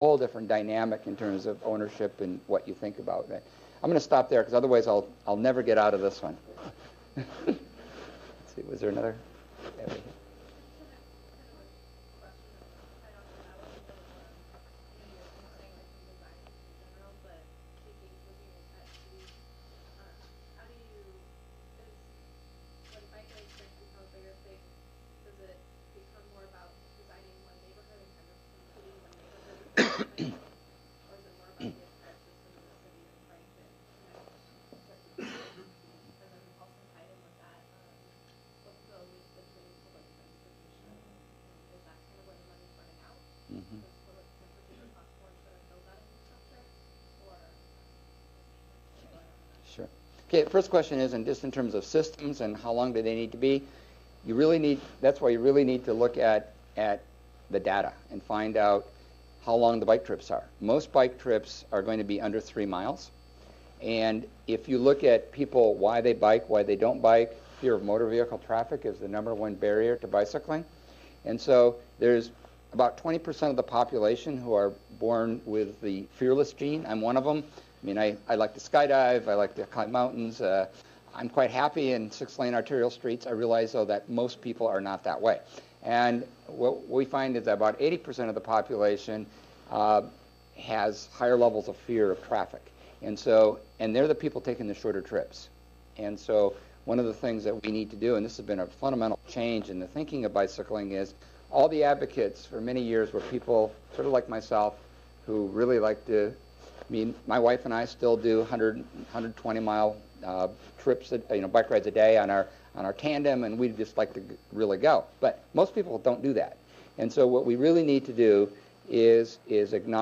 whole different dynamic in terms of ownership and what you think about it. I'm going to stop there because otherwise I'll never get out of this one. Let's see, was there another? Sure. Okay, first question is, and just in terms of systems and how long do they need to be, you really need, that's why you really need to look at the data and find out how long the bike trips are. Most bike trips are going to be under 3 miles. And if you look at people, why they bike, why they don't bike, fear of motor vehicle traffic is the #1 barrier to bicycling. And so there's about 20% of the population who are born with the fearless gene. I'm one of them. I mean, I like to skydive, I like to climb mountains. I'm quite happy in 6-lane arterial streets. I realize, though, that most people are not that way. And what we find is that about 80% of the population has higher levels of fear of traffic. And so, and they're the people taking the shorter trips. And so one of the things that we need to do, and this has been a fundamental change in the thinking of bicycling, is all the advocates for many years were people sort of like myself who really like to, I mean, my wife and I still do 120-mile trips, bike rides a day on our tandem, and we just like to really go. But most people don't do that. And so what we really need to do is acknowledge